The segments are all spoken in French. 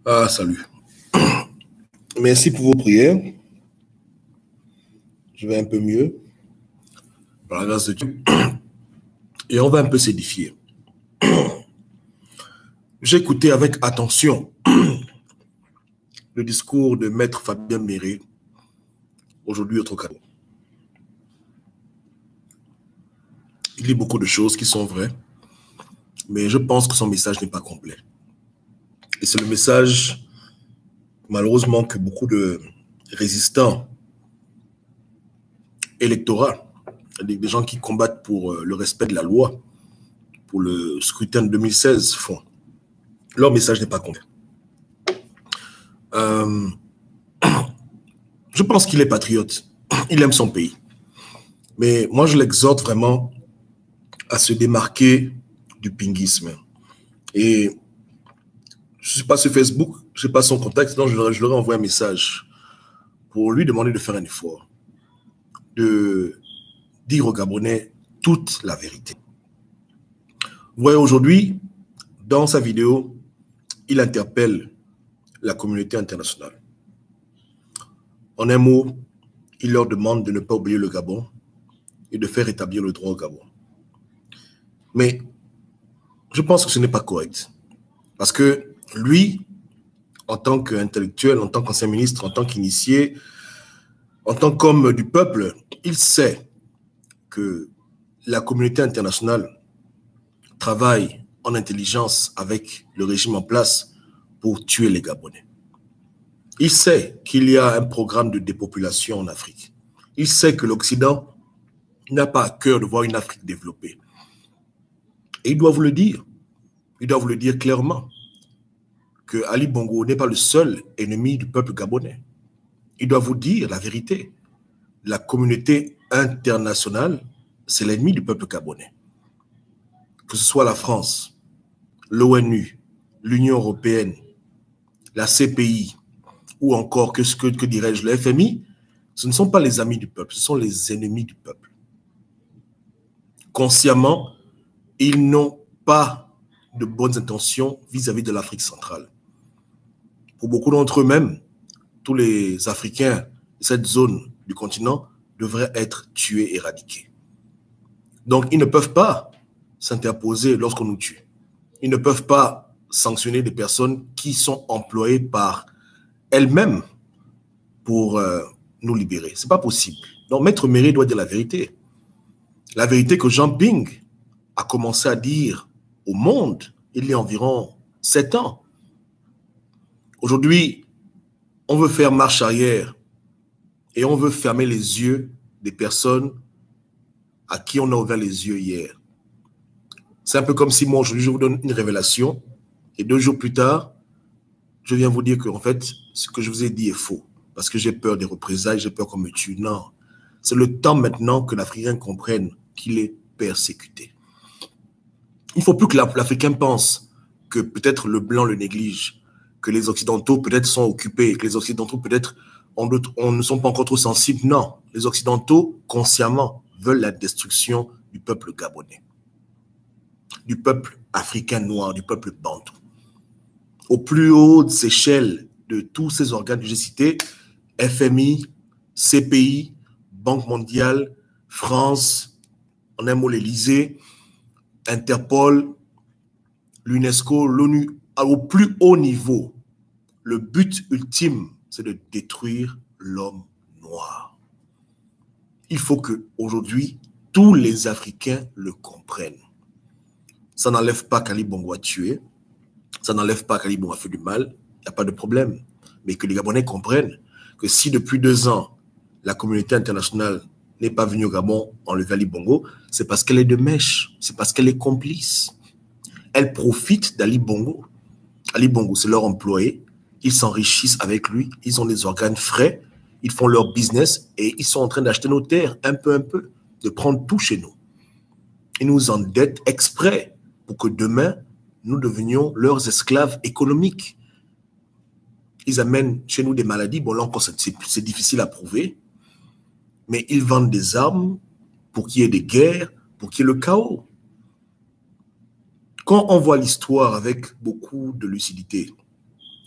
Ah, salut. Merci pour vos prières. Je vais un peu mieux, par la grâce de Dieu. Et on va un peu s'édifier. J'ai écouté avec attention le discours de Maître Fabien Méré, aujourd'hui au Trocadéro. Il dit beaucoup de choses qui sont vraies, mais je pense que son message n'est pas complet. Et c'est le message, malheureusement, que beaucoup de résistants électoraux, des gens qui combattent pour le respect de la loi, pour le scrutin de 2016 font. Leur message n'est pas complet. Je pense qu'il est patriote. Il aime son pays. Mais moi, je l'exhorte vraiment à se démarquer du pinguisme. Et je ne suis pas sur Facebook, je n'ai pas son contact, sinon je leur ai envoyé un message pour lui demander de faire un effort, de dire aux Gabonais toute la vérité. Vous voyez, aujourd'hui, dans sa vidéo, il interpelle la communauté internationale. En un mot, il leur demande de ne pas oublier le Gabon et de faire établir le droit au Gabon. Mais je pense que ce n'est pas correct. Parce que lui, en tant qu'intellectuel, en tant qu'ancien ministre, en tant qu'initié, en tant qu'homme du peuple, il sait que la communauté internationale travaille en intelligence avec le régime en place pour tuer les Gabonais. Il sait qu'il y a un programme de dépopulation en Afrique. Il sait que l'Occident n'a pas à cœur de voir une Afrique développée. Et il doit vous le dire. Il doit vous le dire clairement que Ali Bongo n'est pas le seul ennemi du peuple gabonais. Il doit vous dire la vérité. La communauté internationale, c'est l'ennemi du peuple gabonais. Que ce soit la France, l'ONU, l'Union européenne, la CPI, ou encore, que dirais-je, le FMI, ce ne sont pas les amis du peuple, ce sont les ennemis du peuple. Consciemment, ils n'ont pas de bonnes intentions vis-à-vis de l'Afrique centrale. Pour beaucoup d'entre eux-mêmes, tous les Africains de cette zone du continent devraient être tués, éradiqués. Donc, ils ne peuvent pas s'interposer lorsqu'on nous tue. Ils ne peuvent pas sanctionner des personnes qui sont employées par elles-mêmes pour nous libérer. Ce n'est pas possible. Donc, Maître Méré doit dire la vérité. La vérité que Jean Ping a commencé à dire au monde il y a environ 7 ans. Aujourd'hui, on veut faire marche arrière et on veut fermer les yeux des personnes à qui on a ouvert les yeux hier. C'est un peu comme si moi, aujourd'hui, je vous donne une révélation et 2 jours plus tard, je viens vous dire que, en fait, ce que je vous ai dit est faux parce que j'ai peur des représailles, j'ai peur qu'on me tue. Non, c'est le temps maintenant que l'Africain comprenne qu'il est persécuté. Il ne faut plus que l'Africain pense que peut-être le blanc le néglige, que les Occidentaux peut-être sont occupés, que les Occidentaux peut-être ne sont pas encore trop sensibles. Non, les Occidentaux, consciemment, veulent la destruction du peuple gabonais, du peuple africain noir, du peuple bantou. Au plus hautes échelles de tous ces organes que j'ai cités, FMI, CPI, Banque mondiale, France, en un mot l'Élysée, Interpol, l'UNESCO, l'ONU, au plus haut niveau, le but ultime, c'est de détruire l'homme noir. Il faut qu'aujourd'hui, tous les Africains le comprennent. Ça n'enlève pas qu'Ali Bongo a tué, ça n'enlève pas qu'Ali Bongo a fait du mal, il n'y a pas de problème. Mais que les Gabonais comprennent que si depuis 2 ans, la communauté internationale n'est pas venue au Gabon enlever Ali Bongo, c'est parce qu'elle est de mèche, c'est parce qu'elle est complice. Elle profite d'Ali Bongo. Ali Bongo, c'est leur employé. Ils s'enrichissent avec lui. Ils ont des organes frais. Ils font leur business et ils sont en train d'acheter nos terres un peu, de prendre tout chez nous. Ils nous endettent exprès pour que demain, nous devenions leurs esclaves économiques. Ils amènent chez nous des maladies. Bon, là encore, c'est difficile à prouver. Mais ils vendent des armes pour qu'il y ait des guerres, pour qu'il y ait le chaos. Quand on voit l'histoire avec beaucoup de lucidité,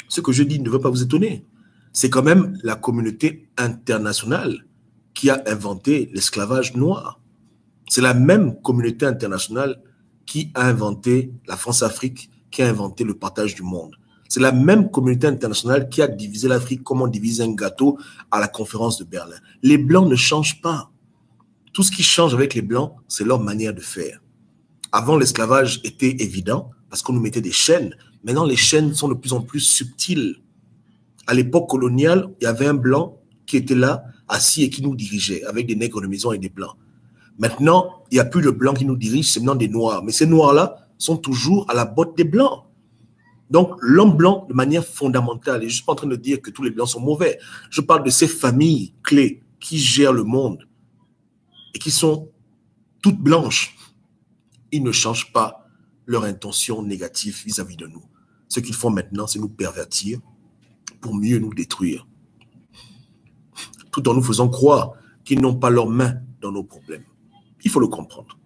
Ce que je dis ne devrait pas vous étonner. C'est quand même la communauté internationale qui a inventé l'esclavage noir. C'est la même communauté internationale qui a inventé la France-Afrique, qui a inventé le partage du monde. C'est la même communauté internationale qui a divisé l'Afrique comme on divise un gâteau à la conférence de Berlin. Les Blancs ne changent pas. Tout ce qui change avec les Blancs, c'est leur manière de faire. Avant, l'esclavage était évident parce qu'on nous mettait des chaînes. Maintenant, les chaînes sont de plus en plus subtiles. À l'époque coloniale, il y avait un Blanc qui était là, assis et qui nous dirigeait, avec des nègres de maison et des Blancs. Maintenant, il n'y a plus de Blancs qui nous dirigent, c'est maintenant des Noirs. Mais ces Noirs-là sont toujours à la botte des Blancs. Donc, l'homme blanc, de manière fondamentale, et je ne suis pas en train de dire que tous les Blancs sont mauvais, je parle de ces familles clés qui gèrent le monde et qui sont toutes blanches. Ils ne changent pas leur intention négative vis-à-vis de nous. Ce qu'ils font maintenant, c'est nous pervertir pour mieux nous détruire, tout en nous faisant croire qu'ils n'ont pas leurs mains dans nos problèmes. Il faut le comprendre.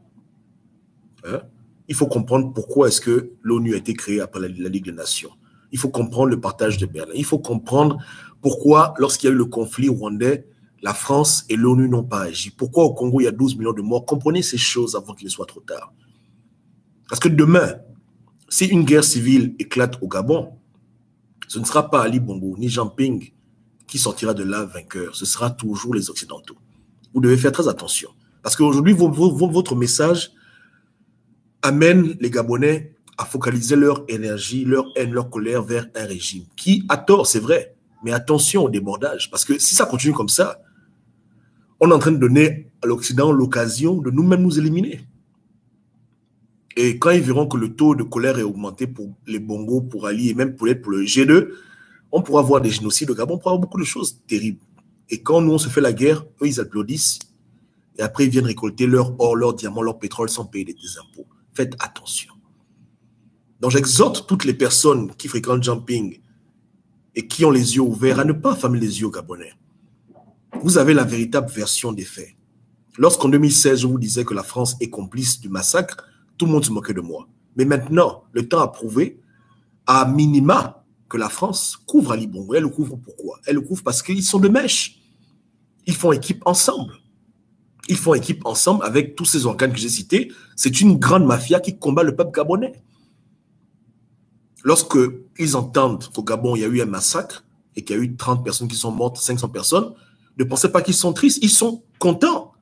Hein? Il faut comprendre pourquoi est-ce que l'ONU a été créée après la Ligue des Nations. Il faut comprendre le partage de Berlin. Il faut comprendre pourquoi, lorsqu'il y a eu le conflit rwandais, la France et l'ONU n'ont pas agi. Pourquoi au Congo, il y a 12 millions de morts. Comprenez ces choses avant qu'il ne soit trop tard. Parce que demain, si une guerre civile éclate au Gabon, ce ne sera pas Ali Bongo ni Jean Ping qui sortira de là vainqueur. Ce sera toujours les Occidentaux. Vous devez faire très attention. Parce qu'aujourd'hui, votre message amène les Gabonais à focaliser leur énergie, leur haine, leur colère vers un régime qui, à tort, c'est vrai, mais attention au débordage. Parce que si ça continue comme ça, on est en train de donner à l'Occident l'occasion de nous-mêmes nous éliminer. Et quand ils verront que le taux de colère est augmenté pour les Bongo, pour Ali et même pour le G2, on pourra voir des génocides au Gabon, on pourra voir beaucoup de choses terribles. Et quand nous, on se fait la guerre, eux, ils applaudissent. Et après, ils viennent récolter leur or, leur diamant, leur pétrole sans payer des impôts. Faites attention. Donc, j'exhorte toutes les personnes qui fréquentent Jumping et qui ont les yeux ouverts à ne pas fermer les yeux aux Gabonais. Vous avez la véritable version des faits. Lorsqu'en 2016, je vous disais que la France est complice du massacre, tout le monde se moquait de moi. Mais maintenant, le temps a prouvé, à minima, que la France couvre Ali Bongo. Elle le couvre pourquoi? Elle le couvre parce qu'ils sont de mèche. Ils font équipe ensemble. Ils font équipe ensemble avec tous ces organes que j'ai cités. C'est une grande mafia qui combat le peuple gabonais. Lorsqu'ils entendent qu'au Gabon, il y a eu un massacre et qu'il y a eu 30 personnes qui sont mortes, 500 personnes, ne pensez pas qu'ils sont tristes, ils sont contents.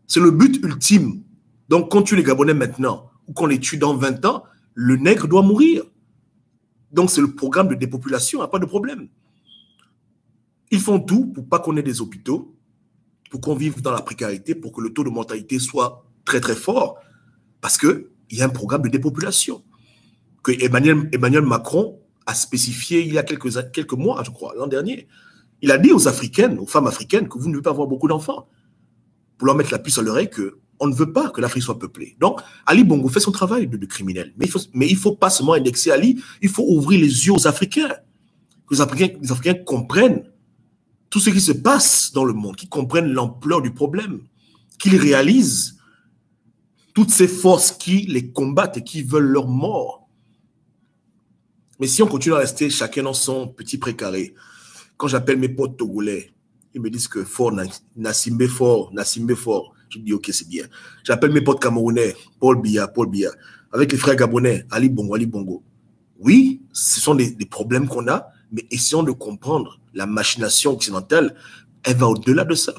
C'est le but ultime. Donc, qu'on tue les Gabonais maintenant ou qu'on les tue dans 20 ans, le nègre doit mourir. Donc, c'est le programme de dépopulation, il n'y a pas de problème. Ils font tout pour ne pas qu'on ait des hôpitaux, pour qu'on vive dans la précarité, pour que le taux de mortalité soit très très fort, parce qu'il y a un programme de dépopulation que Emmanuel Macron a spécifié il y a quelques mois, je crois, l'an dernier. Il a dit aux Africaines, aux femmes africaines, que vous ne devez pas avoir beaucoup d'enfants, pour leur mettre la puce à l'oreille qu'on ne veut pas que l'Afrique soit peuplée. Donc, Ali Bongo fait son travail de criminel, mais il ne faut pas seulement indexer Ali, il faut ouvrir les yeux aux Africains, que les Africains comprennent tout ce qui se passe dans le monde, qui comprennent l'ampleur du problème, qu'ils réalisent toutes ces forces qui les combattent et qui veulent leur mort. Mais si on continue à rester chacun dans son petit précaré, quand j'appelle mes potes togolais, ils me disent que fort, Nassimbe fort, je dis ok, c'est bien. J'appelle mes potes camerounais, Paul Biya. Avec les frères gabonais, Ali Bongo. Oui, ce sont des problèmes qu'on a, mais essayons de comprendre la machination occidentale, elle va au-delà de ça.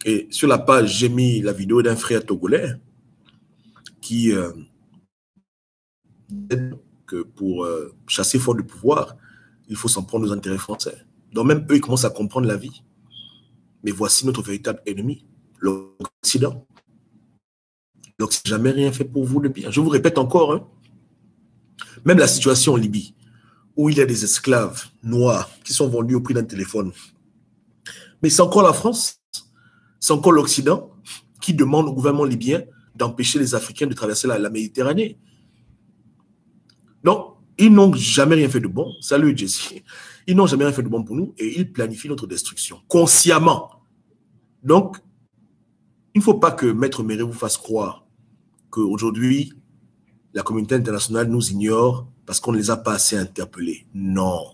Et sur la page, j'ai mis la vidéo d'un frère togolais qui que pour chasser fort du pouvoir, il faut s'en prendre aux intérêts français. Donc même eux, ils commencent à comprendre la vie. Mais voici notre véritable ennemi, l'Occident. L'Occident n'a jamais rien fait pour vous de bien. Je vous répète encore, hein, même la situation en Libye, où il y a des esclaves noirs qui sont vendus au prix d'un téléphone. Mais c'est encore la France, c'est encore l'Occident qui demande au gouvernement libyen d'empêcher les Africains de traverser la Méditerranée. Donc, ils n'ont jamais rien fait de bon. Salut Jesse. Ils n'ont jamais rien fait de bon pour nous et ils planifient notre destruction, consciemment. Donc, il ne faut pas que Maître Méré vous fasse croire qu'aujourd'hui, la communauté internationale nous ignore parce qu'on ne les a pas assez interpellés. Non.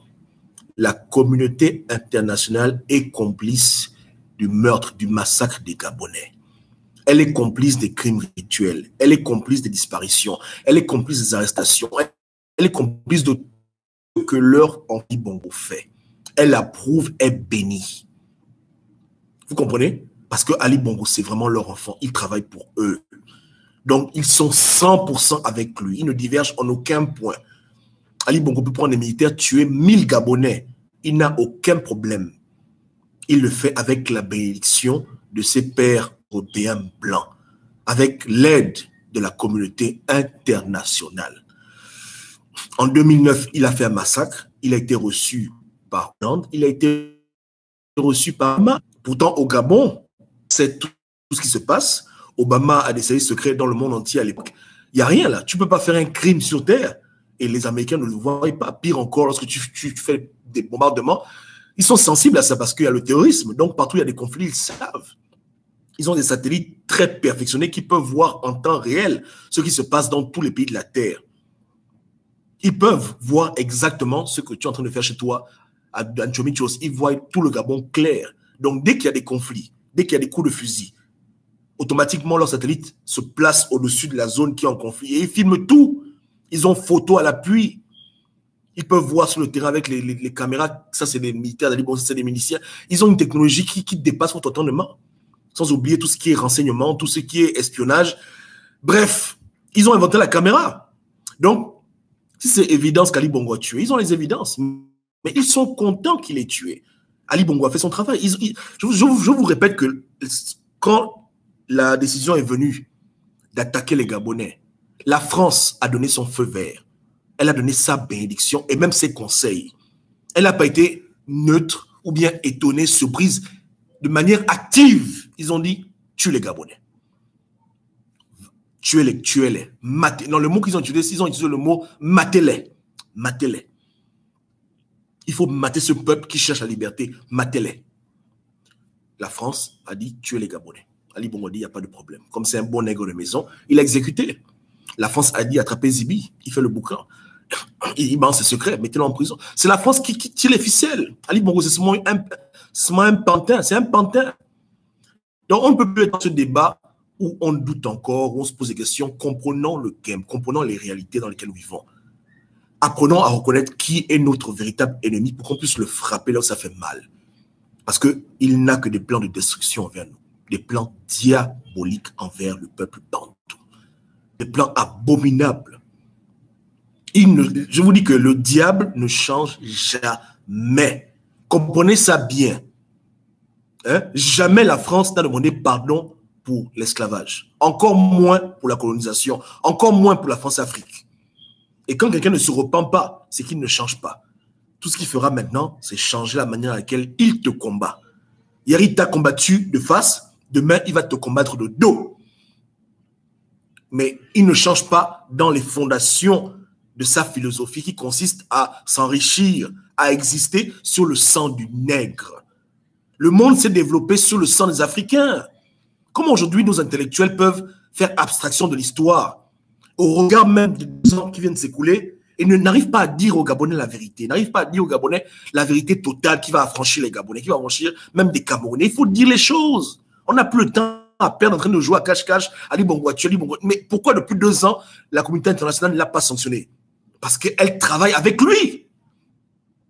La communauté internationale est complice du meurtre, du massacre des Gabonais. Elle est complice des crimes rituels. Elle est complice des disparitions. Elle est complice des arrestations. Elle est complice de tout ce que leur Ali Bongo fait. Elle approuve, est bénie. Vous comprenez? Parce que Ali Bongo, c'est vraiment leur enfant. Ils travaillent pour eux. Donc, ils sont 100% avec lui. Ils ne divergent en aucun point. Ali Bongo peut prendre des militaires, tuer 1000 Gabonais. Il n'a aucun problème. Il le fait avec la bénédiction de ses pères européens blancs, avec l'aide de la communauté internationale. En 2009, il a fait un massacre. Il a été reçu par Hollande. Il a été reçu par Obama. Pourtant, au Gabon, c'est tout ce qui se passe. Obama a des services secrets dans le monde entier à l'époque. Il n'y a rien là. Tu ne peux pas faire un crime sur Terre. Et les Américains ne le voient pas. Pire encore, lorsque tu fais des bombardements, ils sont sensibles à ça parce qu'il y a le terrorisme. Donc, partout, il y a des conflits, ils savent. Ils ont des satellites très perfectionnés qui peuvent voir en temps réel ce qui se passe dans tous les pays de la Terre. Ils peuvent voir exactement ce que tu es en train de faire chez toi à Nchomichos. Ils voient tout le Gabon clair. Donc, dès qu'il y a des conflits, dès qu'il y a des coups de fusil, automatiquement, leurs satellites se placent au-dessus de la zone qui est en conflit et ils filment tout. Ils ont photo à l'appui. Ils peuvent voir sur le terrain avec les caméras. Ça, c'est des militaires, c'est des miliciens. Ils ont une technologie qui dépasse votre entendement. Sans oublier tout ce qui est renseignement, tout ce qui est espionnage. Bref, ils ont inventé la caméra. Donc, si c'est évidence qu'Ali Bongo a tué, ils ont les évidences. Mais ils sont contents qu'il ait tué. Ali Bongo a fait son travail. Je vous répète que quand la décision est venue d'attaquer les Gabonais, la France a donné son feu vert. Elle a donné sa bénédiction et même ses conseils. Elle n'a pas été neutre ou bien étonnée, surprise. De manière active, ils ont dit, tue les Gabonais. Tuez-les, tuez-les. Dans le mot qu'ils ont utilisé le mot matez-les. Matez-les. Il faut mater ce peuple qui cherche la liberté. Matez-les. La France a dit, tuez les Gabonais. Ali Bongo dit, il n'y a pas de problème. Comme c'est un bon nègre de maison, il a exécuté. La France a dit, attrapez Zibi. Il fait le boucan. Il balance ses secrets, mettez-le en prison. C'est la France qui tire les ficelles. Ali Bongo, c'est seulement un pantin. C'est un pantin. Donc, on ne peut plus être dans ce débat où on doute encore, où on se pose des questions. Comprenons le game, comprenons les réalités dans lesquelles nous vivons. Apprenons à reconnaître qui est notre véritable ennemi pour qu'on puisse le frapper là où ça fait mal. Parce qu'il n'a que des plans de destruction envers nous. Des plans diaboliques envers le peuple bantou. Des plans abominables. Je vous dis que le diable ne change jamais. Comprenez ça bien. Hein? Jamais la France n'a demandé pardon pour l'esclavage. Encore moins pour la colonisation. Encore moins pour la France-Afrique. Et quand quelqu'un ne se repent pas, c'est qu'il ne change pas. Tout ce qu'il fera maintenant, c'est changer la manière à laquelle il te combat. Hier, il t'a combattu de face. Demain, il va te combattre de dos. Mais il ne change pas dans les fondations de sa philosophie qui consiste à s'enrichir, à exister sur le sang du nègre. Le monde s'est développé sur le sang des Africains. Comment aujourd'hui nos intellectuels peuvent faire abstraction de l'histoire au regard même des ans qui viennent de s'écouler et n'arrivent pas à dire aux Gabonais la vérité, n'arrivent pas à dire aux Gabonais la vérité totale qui va affranchir les Gabonais, qui va affranchir même des Camerounais. Il faut dire les choses. On n'a plus le temps à perdre en train de jouer à cache-cache, Ali Bongo, Ali Bongo. Mais pourquoi depuis 2 ans, la communauté internationale ne l'a pas sanctionné? Parce qu'elle travaille avec lui.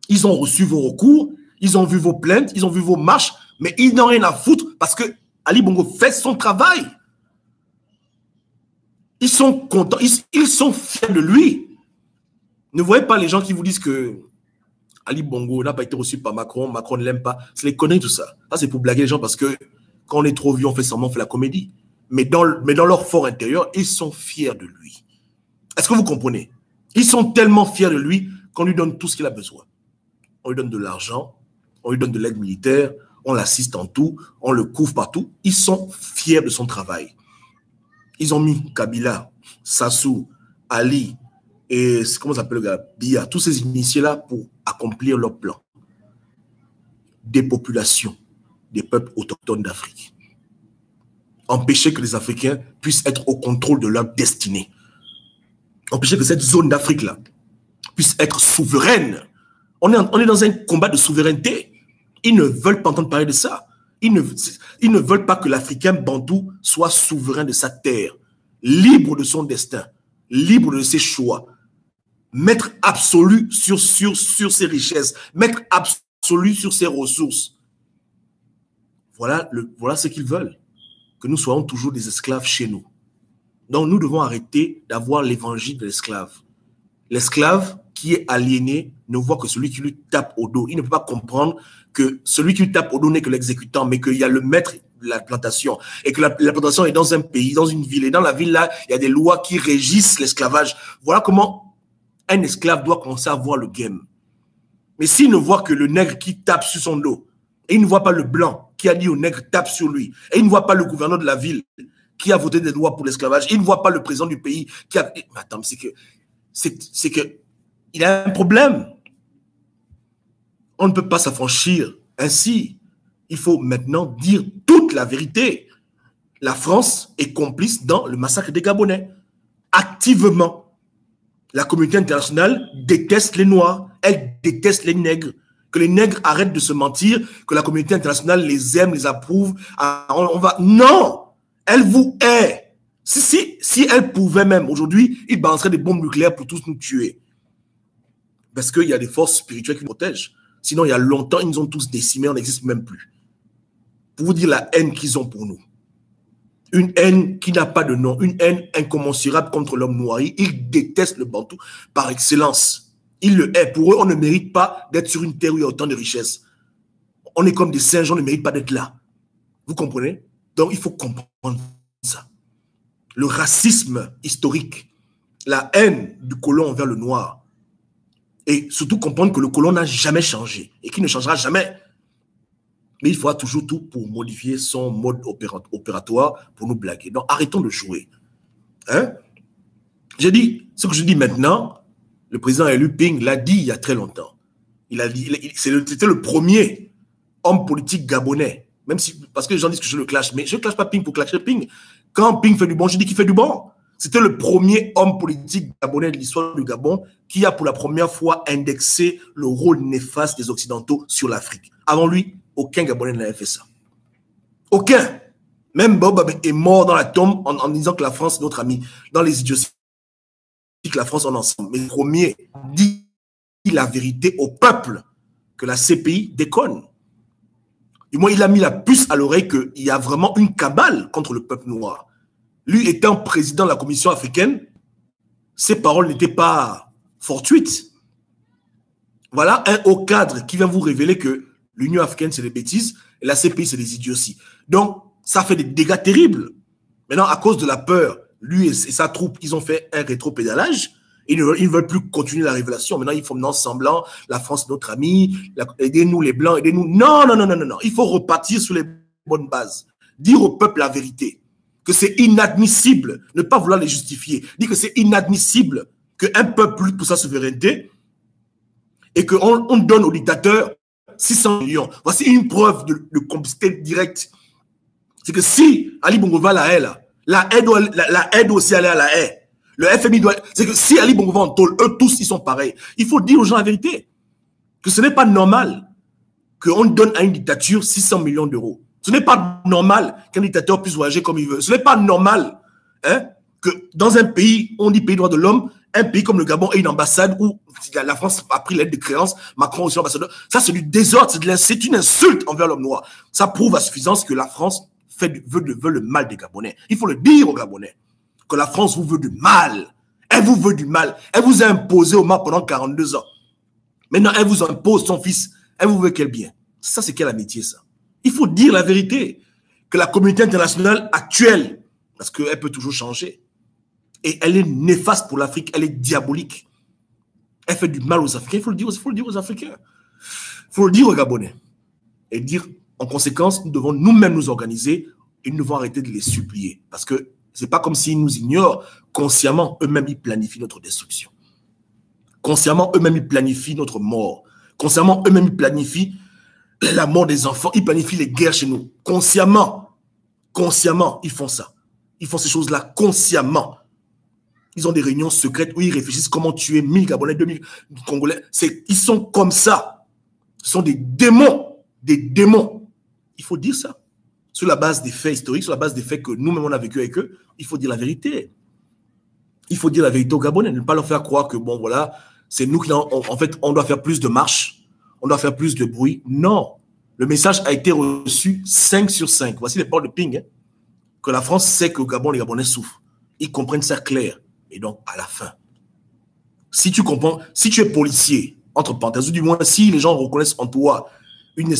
Ils ont reçu vos recours, ils ont vu vos plaintes, ils ont vu vos marches, mais ils n'ont rien à foutre parce que Ali Bongo fait son travail. Ils sont contents, ils sont fiers de lui. Ne voyez pas les gens qui vous disent que Ali Bongo n'a pas été reçu par Macron, Macron ne l'aime pas. C'est les conneries tout ça. Ça, c'est pour blaguer les gens parce que quand on est trop vieux, on fait semblant, on fait la comédie. Mais dans leur fort intérieur, ils sont fiers de lui. Est-ce que vous comprenez? Ils sont tellement fiers de lui qu'on lui donne tout ce qu'il a besoin. On lui donne de l'argent, on lui donne de l'aide militaire, on l'assiste en tout, on le couvre partout. Ils sont fiers de son travail. Ils ont mis Kabila, Sassou, Ali et comment ça s'appelle le gars, Biya, tous ces initiés-là pour accomplir leur plan. Dépopulation des peuples autochtones d'Afrique. Empêcher que les Africains puissent être au contrôle de leur destinée. Empêcher que cette zone d'Afrique-là puisse être souveraine. On est dans un combat de souveraineté. Ils ne veulent pas entendre parler de ça. Ils ne veulent pas que l'Africain bantou soit souverain de sa terre, libre de son destin, libre de ses choix. Maître absolu sur ses richesses, maître absolu sur ses ressources. Voilà ce qu'ils veulent, que nous soyons toujours des esclaves chez nous. Donc nous devons arrêter d'avoir l'évangile de l'esclave. L'esclave qui est aliéné ne voit que celui qui lui tape au dos. Il ne peut pas comprendre que celui qui lui tape au dos n'est que l'exécutant, mais qu'il y a le maître de la plantation. Et que la plantation est dans un pays, dans une ville. Et dans la ville, là, il y a des lois qui régissent l'esclavage. Voilà comment un esclave doit commencer à voir le game. Mais s'il ne voit que le nègre qui tape sur son dos, et il ne voit pas le blanc qui a dit au nègre tape sur lui, et il ne voit pas le gouverneur de la ville qui a voté des lois pour l'esclavage, il ne voit pas le président du pays qui a... Attends, c'est que il a un problème. On ne peut pas s'affranchir ainsi. Il faut maintenant dire toute la vérité. La France est complice dans le massacre des Gabonais. Activement. La communauté internationale déteste les Noirs. Elle déteste les nègres. Que les nègres arrêtent de se mentir, que la communauté internationale les aime, les approuve. On va... Non! Elle vous hait. Si elle pouvait même, aujourd'hui, ils balanceraient des bombes nucléaires pour tous nous tuer. Parce qu'il y a des forces spirituelles qui nous protègent. Sinon, il y a longtemps, ils nous ont tous décimés, on n'existe même plus. Pour vous dire la haine qu'ils ont pour nous. Une haine qui n'a pas de nom, une haine incommensurable contre l'homme noir. Ils détestent le Bantou par excellence. Ils le haïssent. Pour eux, on ne mérite pas d'être sur une terre où il y a autant de richesses. On est comme des singes, on ne mérite pas d'être là. Vous comprenez? Donc, il faut comprendre ça. Le racisme historique, la haine du colon envers le noir, et surtout comprendre que le colon n'a jamais changé et qu'il ne changera jamais. Mais il faudra toujours tout pour modifier son mode opératoire pour nous blaguer. Donc, arrêtons de jouer. Hein? J'ai dit, ce que je dis maintenant, le président élu Ping l'a dit il y a très longtemps. Il a dit, c'était le premier homme politique gabonais. Même si, parce que les gens disent que je le clash, mais je ne clash pas Ping pour clasher Ping. Quand Ping fait du bon, je dis qu'il fait du bon. C'était le premier homme politique gabonais de l'histoire du Gabon qui a pour la première fois indexé le rôle néfaste des Occidentaux sur l'Afrique. Avant lui, aucun Gabonais n'avait fait ça. Aucun. Même Bob est mort dans la tombe en disant que la France est notre ami. Dans les idioties que la France en ensemble. Mais le premier dit la vérité au peuple que la CPI déconne. Du moins, il a mis la puce à l'oreille qu'il y a vraiment une cabale contre le peuple noir. Lui étant président de la Commission africaine, ses paroles n'étaient pas fortuites. Voilà un haut cadre qui vient vous révéler que l'Union africaine, c'est des bêtises et la CPI, c'est des idioties. Donc, ça fait des dégâts terribles. Maintenant, à cause de la peur, lui et sa troupe, ils ont fait un rétropédalage. Ils ne veulent plus continuer la révélation. Maintenant, ils font maintenant semblant, la France, notre ami, aidez-nous les Blancs, aidez-nous. Non, non, non, non, non, non. Il faut repartir sur les bonnes bases. Dire au peuple la vérité. Que c'est inadmissible, ne pas vouloir les justifier. Dire que c'est inadmissible qu'un peuple lutte pour sa souveraineté et qu'on donne aux dictateurs 600 millions. Voici une preuve de complicité directe. C'est que si Ali Bongo va à la haie doit aussi aller à la haie. Le FMI doit... C'est que si Ali Bongo va en tôle, eux tous, ils sont pareils. Il faut dire aux gens la vérité. Que ce n'est pas normal qu'on donne à une dictature 600 millions d'euros. Ce n'est pas normal qu'un dictateur puisse voyager comme il veut. Ce n'est pas normal que dans un pays, on dit pays droit de l'homme, un pays comme le Gabon ait une ambassade où la France a pris l'aide de créance, Macron aussi ambassadeur. Ça, c'est du désordre, c'est une insulte envers l'homme noir. Ça prouve à suffisance que la France veut le mal des Gabonais. Il faut le dire aux Gabonais, que la France vous veut du mal. Elle vous veut du mal. Elle vous a imposé au mal pendant 42 ans. Maintenant, elle vous impose son fils. Elle vous veut quel bien? Ça, c'est quelle amitié, ça? Il faut dire la vérité, que la communauté internationale actuelle, parce qu'elle peut toujours changer, et elle est néfaste pour l'Afrique, elle est diabolique. Elle fait du mal aux Africains, il faut le dire aux Africains. Il faut le dire aux Gabonais. Et dire, en conséquence, nous devons nous-mêmes nous organiser et nous devons arrêter de les supplier. Parce que ce n'est pas comme s'ils nous ignorent. Consciemment, eux-mêmes, ils planifient notre destruction. Consciemment, eux-mêmes, ils planifient notre mort. Consciemment, eux-mêmes, ils planifient la mort des enfants, ils planifient les guerres chez nous. Consciemment, ils font ça. Ils font ces choses-là consciemment. Ils ont des réunions secrètes où ils réfléchissent comment tuer 1000 Gabonais, 2000 Congolais. Ils sont comme ça. Ce sont des démons. Des démons. Il faut dire ça. Sur la base des faits historiques, sur la base des faits que nous-mêmes on a vécu avec eux, il faut dire la vérité. Il faut dire la vérité aux Gabonais. Ne pas leur faire croire que, bon, voilà, c'est nous qui, en fait, on doit faire plus de marches, on doit faire plus de bruit. Non. Le message a été reçu 5 sur 5. Voici les portes de ping. Hein, que la France sait qu'au Gabon, les Gabonais souffrent. Ils comprennent ça clair. Et donc, à la fin, si tu comprends, si tu es policier, entre parenthèses, ou du moins, si les gens reconnaissent en toi une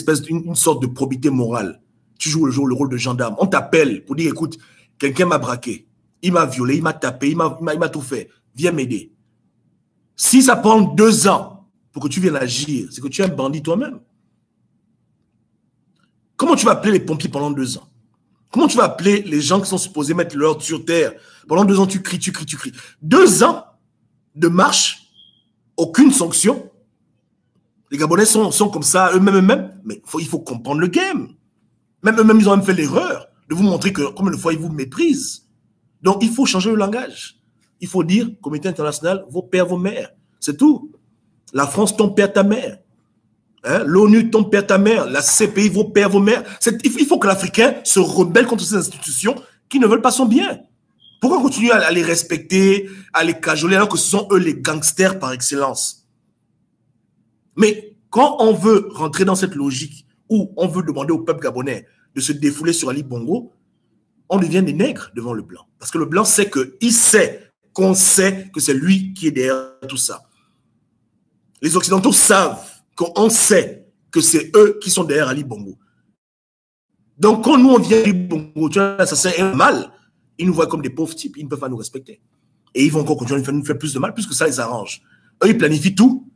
sorte de probité morale, tu joues le rôle de gendarme. On t'appelle pour dire, écoute, quelqu'un m'a braqué, il m'a violé, il m'a tapé, il m'a tout fait. Viens m'aider. Si ça prend 2 ans pour que tu viennes agir, c'est que tu es un bandit toi-même. Comment tu vas appeler les pompiers pendant 2 ans? Comment tu vas appeler les gens qui sont supposés mettre l'ordre sur terre? Pendant 2 ans, tu cries, tu cries, tu cries. 2 ans de marche, aucune sanction. Les Gabonais sont comme ça eux-mêmes, mais il faut comprendre le game. Même eux-mêmes, ils ont même fait l'erreur de vous montrer que combien de fois ils vous méprisent. Donc, il faut changer le langage. Il faut dire, communauté internationale, vos pères, vos mères. C'est tout. La France, ton père, ta mère. Hein? L'ONU, ton père, ta mère. La CPI, vos pères, vos mères. Il faut que l'Africain se rebelle contre ces institutions qui ne veulent pas son bien. Pourquoi continuer à les respecter, à les cajoler, alors que ce sont eux les gangsters par excellence? Mais quand on veut rentrer dans cette logique où on veut demander au peuple gabonais de se défouler sur Ali Bongo, on devient des nègres devant le blanc. Parce que le blanc sait qu'on sait que c'est lui qui est derrière tout ça. Les Occidentaux savent qu'on sait que c'est eux qui sont derrière Ali Bongo. Donc quand nous on vient Ali Bongo, tu vois, ça c'est un mal. Ils nous voient comme des pauvres types, ils ne peuvent pas nous respecter. Et ils vont encore continuer à nous faire plus de mal, puisque ça les arrange. Eux, ils planifient tout,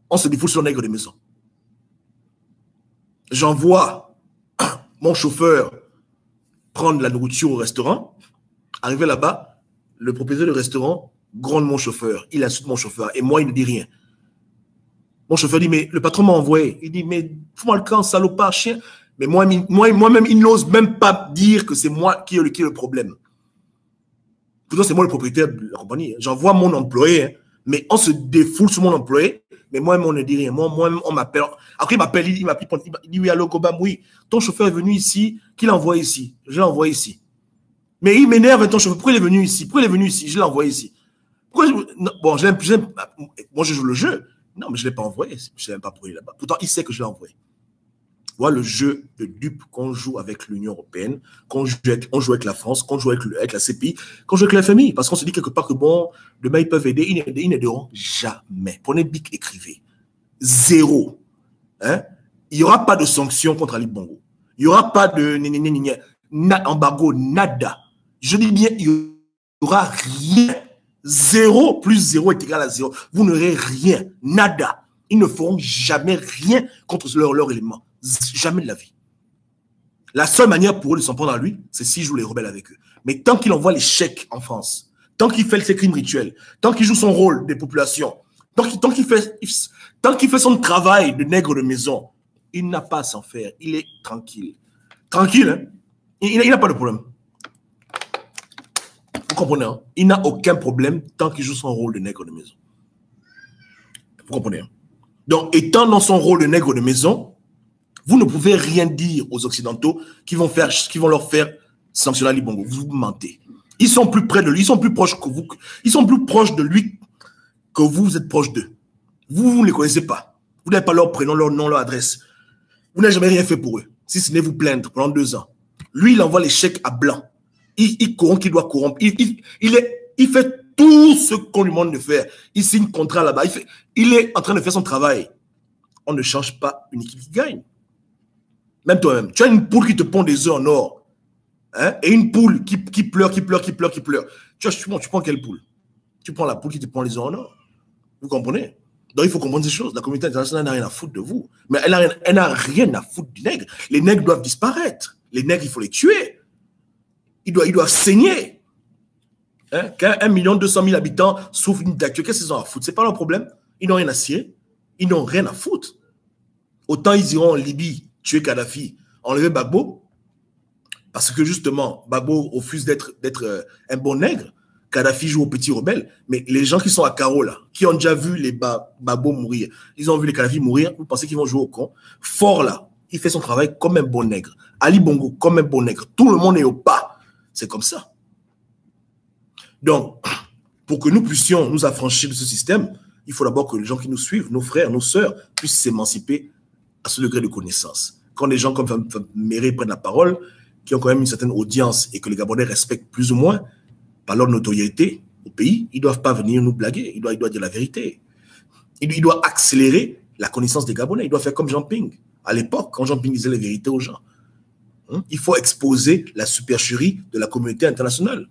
on se défoule sur le nègre de maison. J'envoie mon chauffeur prendre la nourriture au restaurant. Arrivé là-bas, le propriétaire du restaurant gronde mon chauffeur. Il insulte mon chauffeur. Et moi, il ne dit rien. Mon chauffeur dit, mais le patron m'a envoyé. Il dit, mais fous-moi le camp, salopard, chien. Mais moi-même, il n'ose même pas dire que c'est moi qui ai le problème. Pourtant, c'est moi le propriétaire de la compagnie. J'envoie mon employé, hein, mais on se défoule sur mon employé. Mais moi-même, on ne dit rien. Moi-même, on m'appelle. Après, il m'appelle, il dit, oui, allô, Gobam, oui. Ton chauffeur est venu ici, qu'il envoie ici. Je l'ai envoyé ici. Mais il m'énerve, ton chauffeur. Pourquoi il est venu ici? Pourquoi il est venu ici? Je l'ai envoyé ici. Pourquoi bon, moi, je joue le jeu. Non, mais je ne l'ai pas envoyé. Je ne sais même pas pourquoi il est là-bas. Pourtant, il sait que je l'ai envoyé. Voilà le jeu de dupe qu'on joue avec l'Union européenne, qu'on joue avec la France, qu'on joue avec la CPI, qu'on joue avec la FMI. Parce qu'on se dit quelque part que bon, demain ils peuvent aider, ils n'aideront jamais. Prenez Bic, écrivez. 0. Hein? Il n'y aura pas de sanctions contre Ali Bongo. Il n'y aura pas de embargo, nada. Je dis bien, il n'y aura rien. 0 plus 0 est égal à 0. Vous n'aurez rien, nada. Ils ne feront jamais rien contre leur élément. Jamais de la vie. La seule manière pour eux de s'en prendre à lui, c'est s'ils jouent les rebelles avec eux. Mais tant qu'il envoie les chèques en France, tant qu'il fait ses crimes rituels, tant qu'il joue son rôle des populations, tant qu'il fait son travail de nègre de maison, il n'a pas à s'en faire. Il est tranquille. Tranquille, hein? Il n'a pas de problème. Vous comprenez, hein? Il n'a aucun problème tant qu'il joue son rôle de nègre de maison. Vous comprenez, hein? Donc, étant dans son rôle de nègre de maison, vous ne pouvez rien dire aux Occidentaux qui vont leur faire sanctionner Ali Bongo. Vous mentez. Ils sont plus près de lui, ils sont plus proches que vous. Ils sont plus proches de lui que vous êtes proche d'eux. Vous ne les connaissez pas. Vous n'avez pas leur prénom, leur nom, leur adresse. Vous n'avez jamais rien fait pour eux, si ce n'est vous plaindre pendant 2 ans. Lui, il envoie les chèques à blanc. Il corrompt qu'il doit corrompre. Il fait tout ce qu'on lui demande de faire. Il signe contrat là-bas. Il est en train de faire son travail. On ne change pas une équipe qui gagne. Même toi-même. Tu as une poule qui te pond des œufs en or. Hein, et une poule qui pleure. Tu prends quelle poule? Tu prends la poule qui te pond les œufs en or. Vous comprenez? Donc il faut comprendre ces choses. La communauté internationale n'a rien à foutre de vous. Mais elle n'a rien à foutre du nègre. Les nègres doivent disparaître. Les nègres, il faut les tuer. Ils doivent saigner. Hein? Quand 1 200 000 habitants souffrent d'une dictature, qu'est-ce qu'ils ont à foutre? Ce n'est pas leur problème. Ils n'ont rien à cirer. Ils n'ont rien à foutre. Autant ils iront en Libye tuer Kadhafi, enlever Gbagbo, parce que justement, Gbagbo refuse d'être un bon nègre. Kadhafi joue aux petits rebelles, mais les gens qui sont à Caro, là, qui ont déjà vu les Babo mourir, ils ont vu les Kadhafi mourir, vous pensez qu'ils vont jouer au con? Fort, là, il fait son travail comme un bon nègre. Ali Bongo, comme un bon nègre. Tout le monde est au pas. C'est comme ça. Donc, pour que nous puissions nous affranchir de ce système, il faut d'abord que les gens qui nous suivent, nos frères, nos sœurs, puissent s'émanciper à ce degré de connaissance. Quand des gens comme Méré prennent la parole, qui ont quand même une certaine audience et que les Gabonais respectent plus ou moins par leur notoriété au pays, ils ne doivent pas venir nous blaguer. Ils doivent dire la vérité. Ils doivent accélérer la connaissance des Gabonais. Ils doivent faire comme Jean Ping. À l'époque, quand Jean Ping disait la vérité aux gens, il faut exposer la supercherie de la communauté internationale.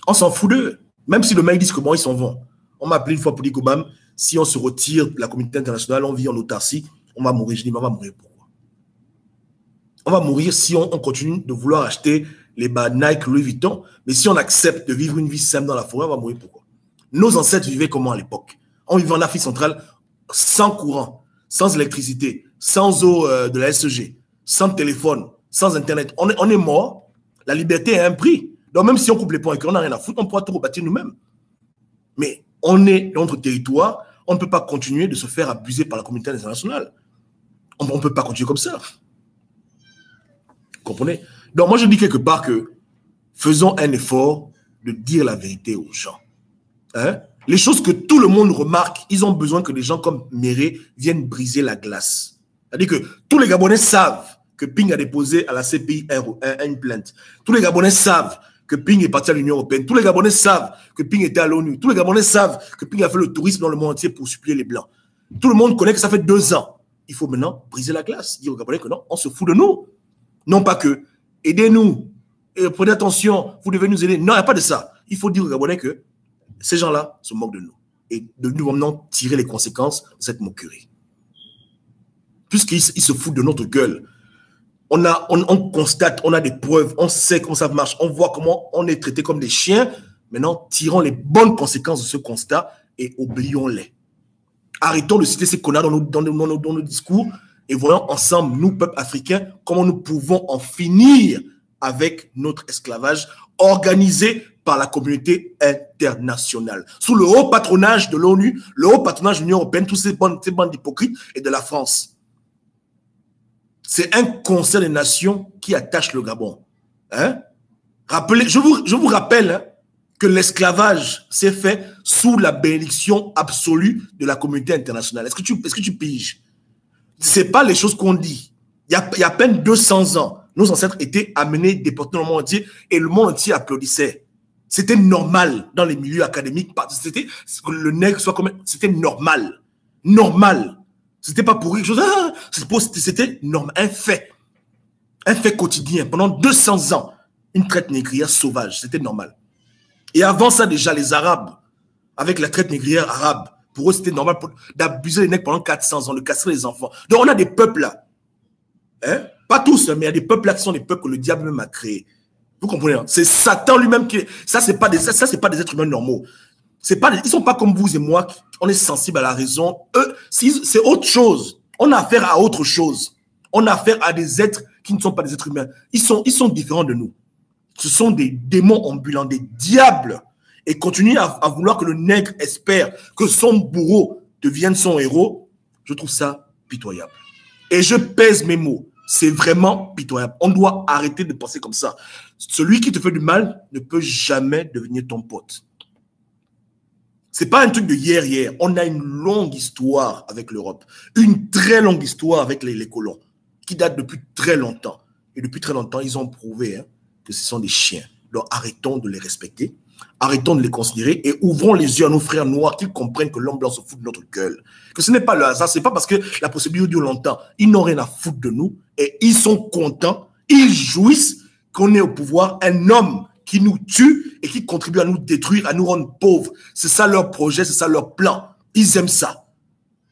On s'en fout d'eux. Même si le mec dit que bon, ils s'en vont. On m'a appelé une fois pour dire que si on se retire de la communauté internationale, on vit en autarcie, on va mourir. Je dis, mais on va mourir pourquoi? On va mourir si on continue de vouloir acheter les Nike, Louis Vuitton, mais si on accepte de vivre une vie simple dans la forêt, on va mourir pourquoi? Nos ancêtres vivaient comment à l'époque? On vivait en Afrique centrale sans courant, sans électricité, sans eau de la SEG, sans téléphone, sans Internet. On est mort. La liberté a un prix. Donc même si on coupe les ponts et qu'on n'a rien à foutre, on pourra tout rebâtir nous-mêmes. Mais on est dans notre territoire, on ne peut pas continuer de se faire abuser par la communauté internationale. On ne peut pas continuer comme ça. Vous comprenez? Donc moi je dis quelque part que faisons un effort de dire la vérité aux gens. Hein? Les choses que tout le monde remarque, ils ont besoin que des gens comme Méré viennent briser la glace. C'est-à-dire que tous les Gabonais savent que Ping a déposé à la CPI une plainte. Tous les Gabonais savent que Ping est parti à l'Union européenne. Tous les Gabonais savent que Ping était à l'ONU. Tous les Gabonais savent que Ping a fait le tourisme dans le monde entier pour supplier les Blancs. Tout le monde connaît que ça fait 2 ans. Il faut maintenant briser la glace. Dire aux Gabonais que non, on se fout de nous. Non pas que, aidez-nous, prenez attention, vous devez nous aider. Non, il n'y a pas de ça. Il faut dire aux Gabonais que ces gens-là se moquent de nous. Et de nous maintenant tirer les conséquences de cette moquerie. Puisqu'ils se foutent de notre gueule. On constate, on a des preuves, on sait comment ça marche, on voit comment on est traité comme des chiens. Maintenant, tirons les bonnes conséquences de ce constat et oublions-les. Arrêtons de citer ces connards dans nos discours et voyons ensemble, nous, peuple africain, comment nous pouvons en finir avec notre esclavage organisé par la communauté internationale. Sous le haut patronage de l'ONU, le haut patronage de l'Union européenne, tous ces bandes d'hypocrites et de la France. C'est un concert des nations qui attache le Gabon. Hein? Rappelez, je vous rappelle que l'esclavage s'est fait sous la bénédiction absolue de la communauté internationale. Est-ce que tu piges? Ce n'est pas les choses qu'on dit. Il y a à peine 200 ans, nos ancêtres étaient amenés, déportés dans le monde entier et le monde entier applaudissait. C'était normal dans les milieux académiques. C'était le nègre soit comme... C'était normal. Normal. C'était pas pour quelque chose. C'était normal. Un fait. Un fait quotidien. Pendant 200 ans, une traite négrière sauvage. C'était normal. Et avant ça, déjà, les Arabes, avec la traite négrière arabe, pour eux, c'était normal d'abuser les nègres pendant 400 ans, de casser les enfants. Donc, on a des peuples là. Hein? Pas tous, mais il y a des peuples là qui sont des peuples que le diable même a créés. Vous comprenez? Hein? C'est Satan lui-même qui... Ça, c'est pas des êtres humains normaux. Ils ne sont pas comme vous et moi, on est sensible à la raison. Eux, c'est autre chose. On a affaire à autre chose. On a affaire à des êtres qui ne sont pas des êtres humains. Ils sont différents de nous. Ce sont des démons ambulants, des diables. Et continuer à vouloir que le nègre espère que son bourreau devienne son héros, je trouve ça pitoyable. Et je pèse mes mots. C'est vraiment pitoyable. On doit arrêter de penser comme ça. Celui qui te fait du mal ne peut jamais devenir ton pote. C'est pas un truc de hier. On a une longue histoire avec l'Europe. Une très longue histoire avec les colons, qui date depuis très longtemps. Et depuis très longtemps, ils ont prouvé que ce sont des chiens. Donc arrêtons de les respecter, arrêtons de les considérer et ouvrons les yeux à nos frères noirs qu'ils comprennent que l'homme blanc se fout de notre gueule. Que ce n'est pas le hasard, c'est pas parce que la procédure dure longtemps. Ils n'ont rien à foutre de nous et ils sont contents, ils jouissent qu'on ait au pouvoir un homme qui nous tue et qui contribue à nous détruire, à nous rendre pauvres. C'est ça leur projet, c'est ça leur plan. Ils aiment ça.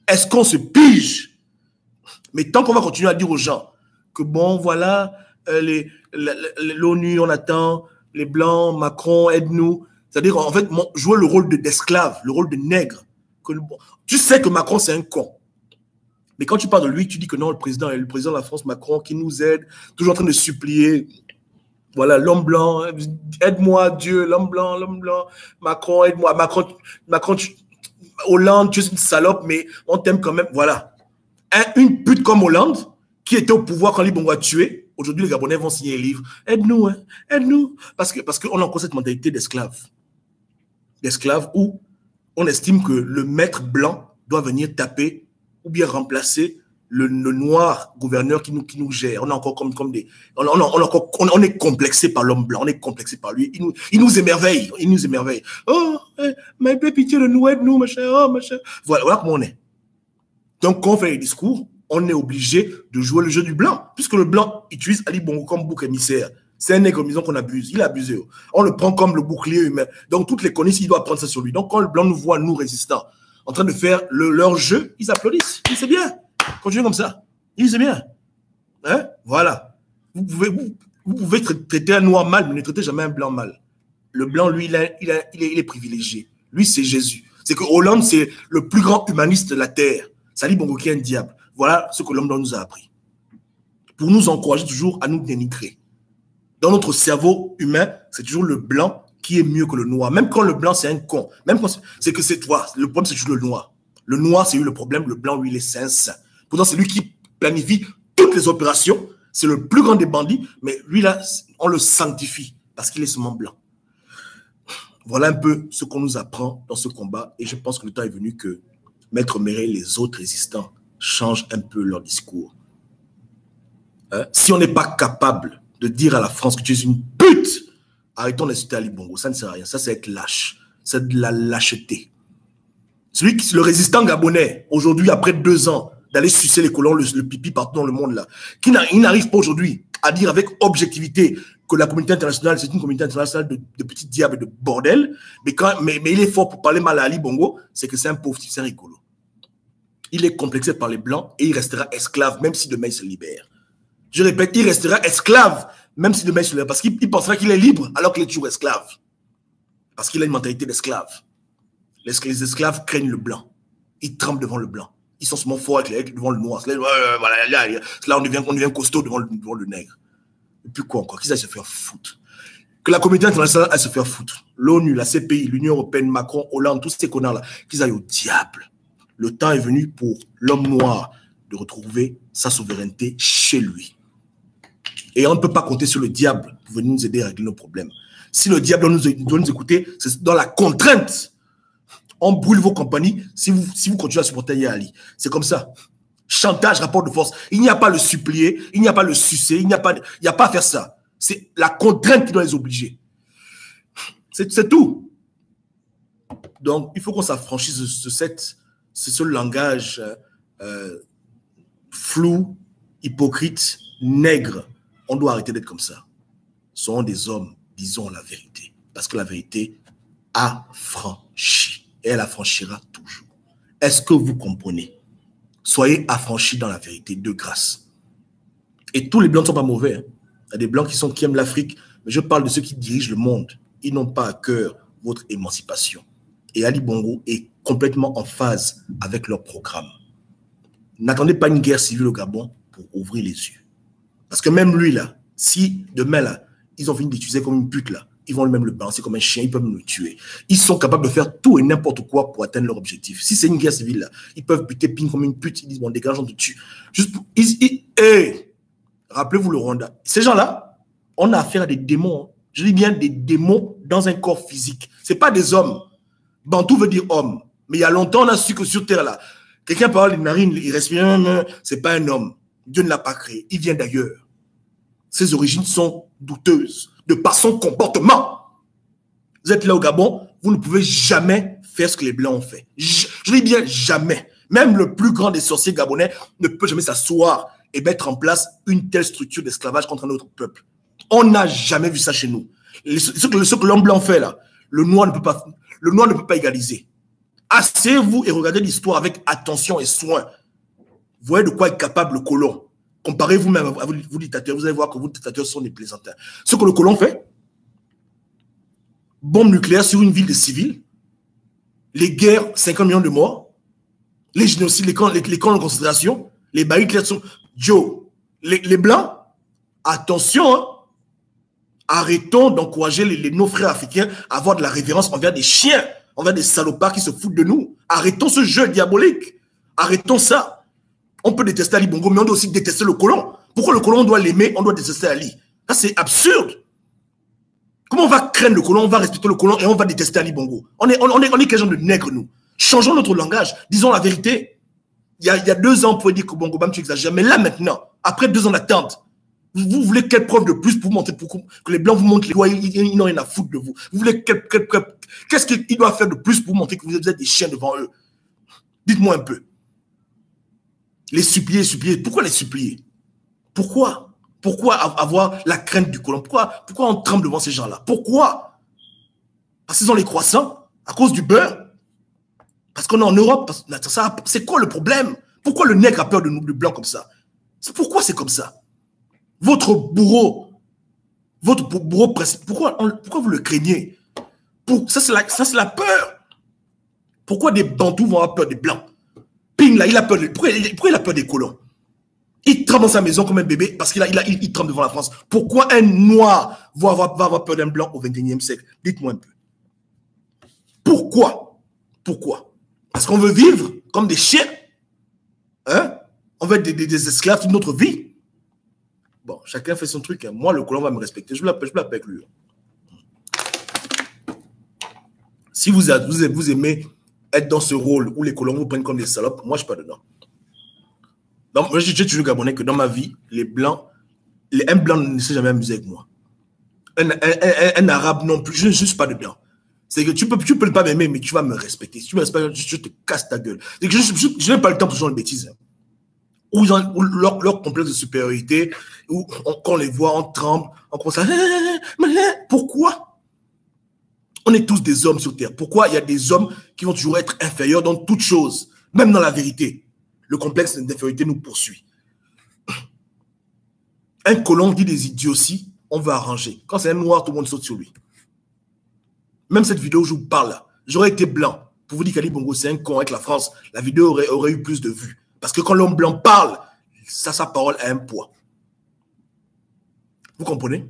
Est-ce qu'on se pige? Mais tant qu'on va continuer à dire aux gens que bon, voilà, l'ONU, on attend, les Blancs, Macron, aide-nous. C'est-à-dire, en fait, jouer le rôle d'esclave, le rôle de nègre. Tu sais que Macron, c'est un con. Mais quand tu parles de lui, tu dis que non, le président de la France, Macron, qui nous aide, toujours en train de supplier. Voilà, l'homme blanc, aide-moi, Dieu, l'homme blanc, Macron, aide-moi. Macron, Hollande, tu es une salope, mais on t'aime quand même. Voilà. Une pute comme Hollande, qui était au pouvoir quand Ali Bongo a tué, aujourd'hui, les Gabonais vont signer un livre. Aide-nous, hein, aide-nous. Parce qu'on a encore cette mentalité d'esclave. D'esclave où on estime que le maître blanc doit venir taper ou bien remplacer le noir gouverneur qui nous gère. On est encore comme des... On est complexé par l'homme blanc, on est complexé par lui. Il nous émerveille, il nous émerveille. Oh, mais pitié de nous, aide-nous, machin, oh, machin. Voilà comment on est. Donc, quand on fait les discours, on est obligé de jouer le jeu du blanc, puisque le blanc utilise Ali Bongo comme bouc émissaire. C'est un nègre qu'on abuse. Il a abusé. On le prend comme le bouclier humain. Donc, toutes les conneries, il doit prendre ça sur lui. Donc, quand le blanc nous voit, nous, résistants, en train de faire leur jeu, ils applaudissent. Ils disent, c'est bien. Continuez comme ça. Ils disent, c'est bien. Hein? Voilà. Vous pouvez traiter un noir mal, mais ne traitez jamais un blanc mal. Le blanc, lui, il est privilégié. Lui, c'est Jésus. C'est que Hollande, c'est le plus grand humaniste de la terre. C'est Ali Bongo qui est un diable. Voilà ce que l'homme blanc nous a appris. Pour nous encourager toujours à nous dénigrer. Dans notre cerveau humain, c'est toujours le blanc qui est mieux que le noir. Même quand le blanc, c'est un con. Même quand c'est que c'est toi. Le problème, c'est toujours le noir. Le noir, c'est lui le problème. Le blanc, lui, il est saint. Pourtant, c'est lui qui planifie toutes les opérations. C'est le plus grand des bandits. Mais lui, là, on le sanctifie parce qu'il est seulement blanc. Voilà un peu ce qu'on nous apprend dans ce combat. Et je pense que le temps est venu que Maître Méré et les autres résistants changent un peu leur discours. Hein? Si on n'est pas capable de dire à la France que tu es une pute, arrêtons d'insulter Ali Bongo. Ça ne sert à rien. Ça, c'est être lâche. C'est de la lâcheté. Le résistant gabonais, aujourd'hui, après 2 ans, d'aller sucer les colons, le pipi partout dans le monde, là, il n'arrive pas aujourd'hui à dire avec objectivité que la communauté internationale, c'est une communauté internationale de petits diables et de bordel, mais il est fort pour parler mal à Ali Bongo, c'est que c'est un pauvre type, c'est un rigolo. Il est complexé par les Blancs et il restera esclave, même si demain il se libère. Je répète, il restera esclave, même si demain il se libère, parce qu'il pensera qu'il est libre, alors qu'il est toujours esclave. Parce qu'il a une mentalité d'esclave. Les esclaves craignent le blanc. Ils tremblent devant le blanc. Ils sont seulement forts devant le noir. Là, on devient costaud devant le nègre. Et puis quoi encore? Qu'ils aillent se faire foutre. Que la communauté internationale aille se faire foutre. L'ONU, la CPI, l'Union européenne, Macron, Hollande, tous ces connards-là, qu'ils aillent au diable. Le temps est venu pour l'homme noir de retrouver sa souveraineté chez lui. Et on ne peut pas compter sur le diable pour venir nous aider à régler nos problèmes. Si le diable doit nous écouter, c'est dans la contrainte. On brûle vos compagnies si vous continuez à supporter Ali. C'est comme ça. Chantage, rapport de force. Il n'y a pas le supplier, il n'y a pas le sucer, il n'y a pas à faire ça. C'est la contrainte qui doit les obliger. C'est tout. Donc, il faut qu'on s'affranchisse de ce langage flou, hypocrite, nègre. On doit arrêter d'être comme ça. Ce sont des hommes, disons la vérité. Parce que la vérité affranchit. Et elle affranchira toujours. Est-ce que vous comprenez? Soyez affranchis dans la vérité, de grâce. Et tous les Blancs ne sont pas mauvais. Hein. Il y a des Blancs qui aiment l'Afrique, mais je parle de ceux qui dirigent le monde. Ils n'ont pas à cœur votre émancipation. Et Ali Bongo est complètement en phase avec leur programme. N'attendez pas une guerre civile au Gabon pour ouvrir les yeux. Parce que même lui, là, si demain, là, ils ont fini d'utiliser comme une pute, là, ils vont même le balancer comme un chien, ils peuvent le tuer. Ils sont capables de faire tout et n'importe quoi pour atteindre leur objectif. Si c'est une guerre civile, là, ils peuvent buter Ping comme une pute, ils disent, bon, dégage, on te tue. Juste pour... Hey, rappelez-vous le Rwanda. Ces gens-là, on a affaire à des démons. Hein. Je dis bien des démons dans un corps physique. Ce n'est pas des hommes. Bantou veut dire homme. Mais il y a longtemps, on a su que sur Terre, là, quelqu'un parle les narines, il respire, ce n'est pas un homme. Dieu ne l'a pas créé. Il vient d'ailleurs. Ses origines sont douteuses de par son comportement. Vous êtes là au Gabon, vous ne pouvez jamais faire ce que les Blancs ont fait. Je dis bien jamais. Même le plus grand des sorciers gabonais ne peut jamais s'asseoir et mettre en place une telle structure d'esclavage contre un autre peuple. On n'a jamais vu ça chez nous. Ce que l'homme blanc fait là, le noir ne peut pas égaliser. Asseyez-vous et regardez l'histoire avec attention et soin. Vous voyez de quoi est capable le colon. Comparez vous-même à vous dictateurs, vous allez voir que vos dictateurs sont des plaisantins. Ce que le colon fait, bombe nucléaire sur une ville de civils, les guerres, 50 millions de morts, les génocides, les camps de concentration, les barils sont... Joe, les Blancs, attention, hein, Arrêtons d'encourager nos frères africains à avoir de la révérence envers des chiens, envers des salopards qui se foutent de nous. Arrêtons ce jeu diabolique. Arrêtons ça. On peut détester Ali Bongo, mais on doit aussi détester le colon. Pourquoi le colon, on doit l'aimer, on doit détester Ali? Ça, c'est absurde. Comment on va craindre le colon, on va respecter le colon et on va détester Ali Bongo? On est quel genre de nègre, nous? Changeons notre langage. Disons la vérité. Il y a 2 ans, on pouvait dire que Bongo Bam, tu exagères. Mais là, maintenant, après 2 ans d'attente, vous voulez quelle preuve de plus pour vous montrer que les Blancs vous montrent les doigts, ils n'ont rien à foutre de vous. Vous voulez qu'est-ce qu'ils doivent faire de plus pour vous montrer que vous êtes des chiens devant eux? Dites-moi un peu. Les supplier. Pourquoi les supplier? Pourquoi avoir la crainte du colon? Pourquoi on tremble devant ces gens-là? Pourquoi? Parce qu'ils ont les croissants, à cause du beurre. Parce qu'on est en Europe. C'est quoi le problème? Pourquoi le nègre a peur de nous, de blancs comme ça? Pourquoi c'est comme ça? Votre bourreau, pourquoi vous le craignez? Ça, c'est la peur. Pourquoi des Bantous vont avoir peur des Blancs? Ping, là, pourquoi il a peur des colons? Il tremble dans sa maison comme un bébé parce qu'il tremble devant la France. Pourquoi un Noir va avoir peur d'un Blanc au XXIe siècle? Dites-moi un peu. Pourquoi? Parce qu'on veut vivre comme des chiens? Hein? On veut être des esclaves toute notre vie? Bon, chacun fait son truc. Hein. Moi, le colon va me respecter. Je l'appelle avec lui. Si vous aimez être dans ce rôle où les colons vous prennent comme des salopes, moi, je ne suis pas dedans. Donc, moi, j'ai toujours gabonais que dans ma vie, les Blancs, un Blanc ne s'est jamais amusé avec moi. Un Arabe non plus, je ne suis pas dedans. C'est que tu peux pas m'aimer, mais tu vas me respecter. Si tu me respectes, je te casse ta gueule. Je n'ai pas le temps pour ce genre de bêtises. Hein. Où leur complexe de supériorité, où quand on les voit, on tremble, on commence à... Pourquoi? On est tous des hommes sur Terre. Pourquoi il y a des hommes qui vont toujours être inférieurs dans toutes choses, même dans la vérité? Le complexe d'infériorité nous poursuit. Un colon dit des idioties, on va arranger. Quand c'est un noir, tout le monde saute sur lui. Même cette vidéo où je vous parle là, j'aurais été blanc pour vous dire qu'Ali Bongo c'est un con avec la France, la vidéo aurait eu plus de vues. Parce que quand l'homme blanc parle, sa parole a un poids. Vous comprenez?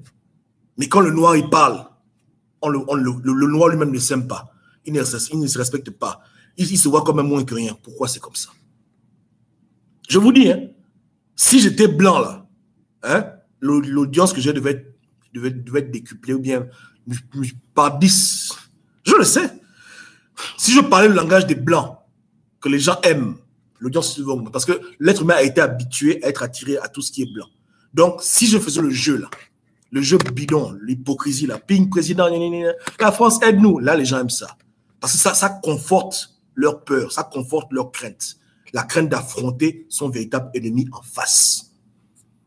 Mais quand le noir il parle, le noir lui-même ne s'aime pas. Il ne se respecte pas. Il se voit comme un moins que rien. Pourquoi c'est comme ça? Je vous dis, hein, si j'étais blanc là, hein, l'audience que j'ai devait être décuplée ou bien par 10. Je le sais. Si je parlais le langage des blancs, que les gens aiment, l'audience se va. Parce que l'être humain a été habitué à être attiré à tout ce qui est blanc. Donc, si je faisais le jeu là, le jeu bidon, l'hypocrisie là, ping président, la France aide-nous, là les gens aiment ça. Parce que ça conforte leur peur, ça conforte leur crainte. La crainte d'affronter son véritable ennemi en face.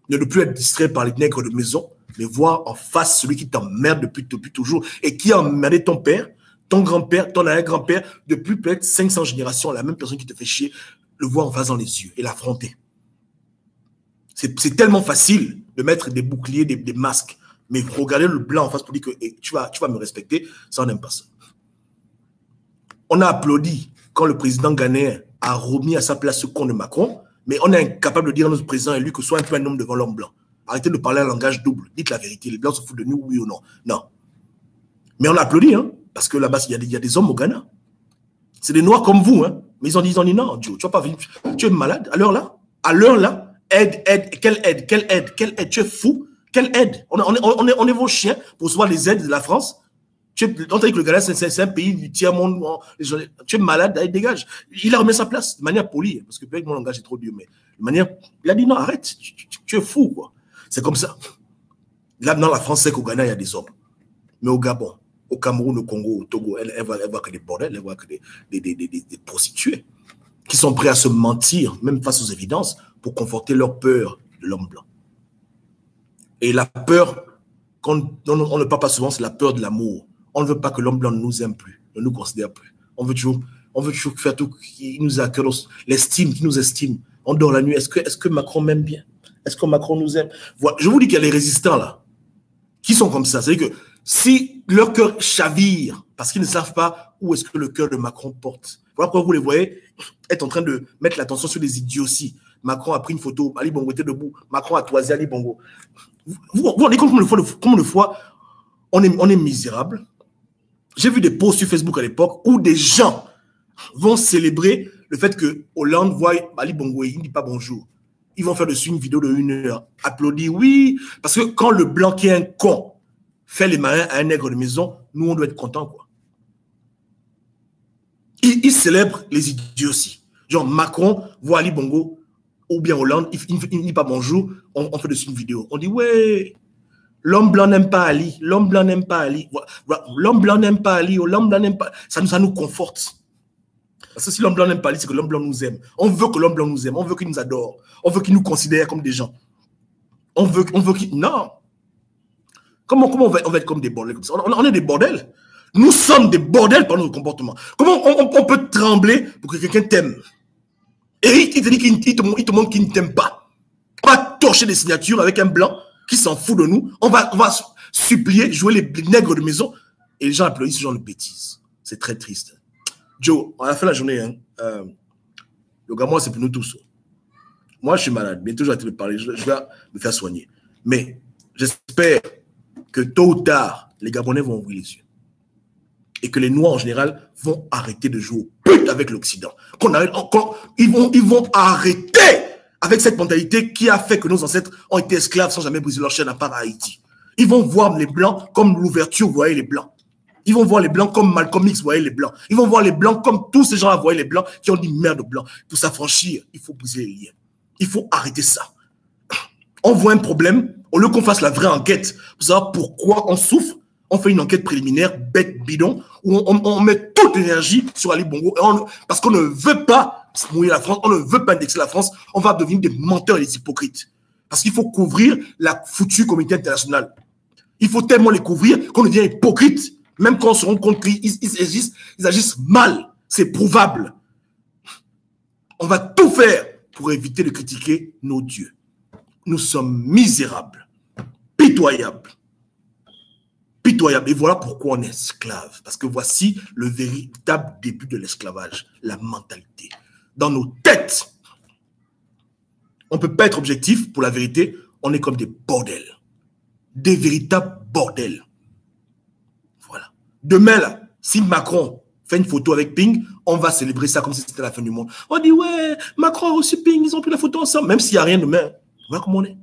Ne plus être distrait par les nègres de maison, mais voir en face celui qui t'emmerde depuis toujours et qui a emmerdé ton père, ton grand-père, ton arrière-grand-père, depuis peut-être 500 générations, la même personne qui te fait chier, le voir en face dans les yeux et l'affronter. C'est tellement facile de mettre des boucliers, des masques, mais regarder le blanc en face pour dire que hey, tu vas me respecter, ça on n'aime pas ça. On a applaudi quand le président ghanéen a remis à sa place ce con de Macron, mais on est incapable de dire à notre président élu que soit un peu un homme devant l'homme blanc. Arrêtez de parler un langage double. Dites la vérité. Les blancs se foutent de nous, oui ou non? Non. Mais on a applaudi, hein, parce que là-bas, il y a des hommes au Ghana. C'est des noirs comme vous, hein. Mais ils ont dit non, Joe, tu vas pas venir. Tu es malade. À l'heure là, aide. Quelle aide? Tu es fou? Quelle aide? On est vos chiens pour recevoir les aides de la France. On t'a dit que le Ghana, c'est un pays du tiers-monde. Tu es malade, allez, dégage. Il a remis sa place de manière polie, parce que peut-être mon langage est trop dur, mais de manière. Il a dit non, arrête, tu es fou, quoi. C'est comme ça. Là, dans la France, c'est qu'au Ghana, il y a des hommes. Mais au Gabon, au Cameroun, au Congo, au Togo, elle voit que des bordels, elle voit que des prostituées qui sont prêts à se mentir, même face aux évidences, pour conforter leur peur de l'homme blanc. Et la peur, on ne parle pas souvent, c'est la peur de l'amour. On ne veut pas que l'homme blanc ne nous aime plus, ne nous considère plus. On veut toujours faire tout, qui nous accorde l'estime, qui nous estime. On dort la nuit. Est-ce que Macron m'aime bien? Est-ce que Macron nous aime? Voilà. Je vous dis qu'il y a les résistants là, qui sont comme ça. C'est-à-dire que si leur cœur chavire, parce qu'ils ne savent pas où est-ce que le cœur de Macron porte. Voilà pourquoi vous les voyez être en train de mettre l'attention sur des idioties. Macron a pris une photo, Ali Bongo était debout, Macron a toisé Ali Bongo. Vous vous rendez compte combien de fois on est misérable. J'ai vu des posts sur Facebook à l'époque où des gens vont célébrer le fait que Hollande voit Ali Bongo, il ne dit pas bonjour. Ils vont faire dessus une vidéo de 1 heure, applaudir, oui, parce que quand le blanc qui est un con fait les marins à un nègre de maison, nous on doit être contents, quoi. Ils célèbrent les idiots aussi. Genre Macron voit Ali Bongo ou bien Hollande, il ne dit pas bonjour, on fait dessus une vidéo. On dit, ouais, l'homme blanc n'aime pas Ali, l'homme blanc n'aime pas Ali, l'homme blanc n'aime pas Ali, l'homme blanc n'aime pas. Ça nous conforte. Parce que si l'homme blanc n'aime pas Ali, c'est que l'homme blanc nous aime. On veut que l'homme blanc nous aime, on veut qu'il nous adore, on veut qu'il nous considère comme des gens. On veut qu'il... Non. Comment on va être comme des bordels comme ça? On est des bordels. Nous sommes des bordels par notre comportement. Comment on peut trembler pour que quelqu'un t'aime? Et il te dit qu'il te montre qu'il ne t'aime pas. On va torcher des signatures avec un blanc qui s'en fout de nous. On va supplier, jouer les nègres de maison. Et les gens applaudissent ce genre de bêtises. C'est très triste. Joe, on a fait la journée. Hein. Le gars, moi, c'est pour nous tous. Moi, je suis malade. Bientôt, je vais te parler. Je vais me faire soigner. Mais j'espère que tôt ou tard, les Gabonais vont ouvrir les yeux. Et que les Noirs, en général, vont arrêter de jouer au pute avec l'Occident. Ils vont arrêter avec cette mentalité qui a fait que nos ancêtres ont été esclaves sans jamais briser leur chaîne à part à Haïti. Ils vont voir les Blancs comme l'ouverture voyait les Blancs. Ils vont voir les Blancs comme Malcolm X voyait les Blancs. Ils vont voir les Blancs comme tous ces gens-là voyaient les Blancs qui ont dit merde aux Blancs. Pour s'affranchir, il faut briser les liens. Il faut arrêter ça. On voit un problème, au lieu qu'on fasse la vraie enquête pour savoir pourquoi on souffre, on fait une enquête préliminaire, bête, bidon, où on met toute l'énergie sur Ali Bongo. Parce qu'on ne veut pas mouiller la France, on ne veut pas indexer la France, on va devenir des menteurs et des hypocrites. Parce qu'il faut couvrir la foutue communauté internationale. Il faut tellement les couvrir qu'on devient hypocrite. Même quand on se rend compte qu'ils agissent mal. C'est prouvable. On va tout faire pour éviter de critiquer nos dieux. Nous sommes misérables, pitoyables. Pitoyable. Et voilà pourquoi on est esclave. Parce que voici le véritable début de l'esclavage. La mentalité. Dans nos têtes, on ne peut pas être objectif pour la vérité. On est comme des bordels. Des véritables bordels. Voilà. Demain, là, si Macron fait une photo avec Ping, on va célébrer ça comme si c'était la fin du monde. On dit, ouais, Macron a reçu Ping, ils ont pris la photo ensemble. Même s'il n'y a rien demain. Voilà comment on est.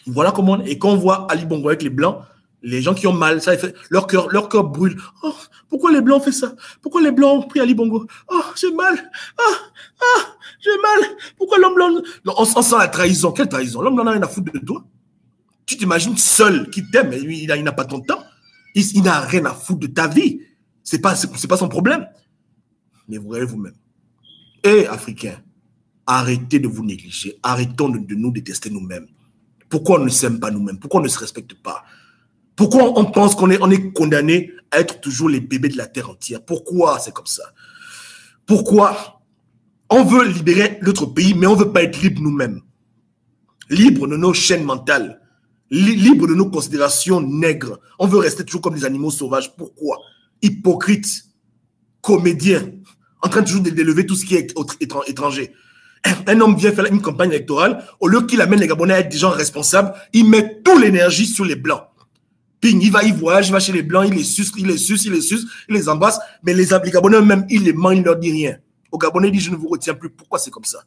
Voilà comment on est. Et quand on voit Ali Bongo avec les Blancs, les gens qui ont mal, ça fait, leur cœur brûle. Oh, pourquoi les Blancs ont fait ça? Pourquoi les Blancs ont pris Ali Bongo? Oh, j'ai mal. J'ai mal. Pourquoi l'homme blanc... Non, on sent la trahison. Quelle trahison? L'homme blanc n'a rien à foutre de toi. Tu t'imagines seul qui t'aime, mais lui, il n'a pas ton temps. Il n'a rien à foutre de ta vie. C'est pas son problème. Mais vous voyez vous-même. Et Africains, arrêtez de vous négliger. Arrêtons de nous détester nous-mêmes. Pourquoi on ne s'aime pas nous-mêmes? Pourquoi on ne se respecte pas? Pourquoi on pense qu'on est condamné à être toujours les bébés de la terre entière? Pourquoi c'est comme ça? Pourquoi on veut libérer notre pays, mais on ne veut pas être libre nous-mêmes? Libre de nos chaînes mentales, libre de nos considérations nègres. On veut rester toujours comme des animaux sauvages. Pourquoi? Hypocrite, comédien, en train toujours d'élever tout ce qui est étranger. Un homme vient faire une campagne électorale, au lieu qu'il amène les Gabonais à être des gens responsables, il met toute l'énergie sur les Blancs. Ping, il voyage, il va chez les Blancs, il les suce, il les embrasse, mais les Gabonais eux-mêmes, il les ment, il ne leur dit rien. Au Gabonais, il dit, je ne vous retiens plus. Pourquoi c'est comme ça?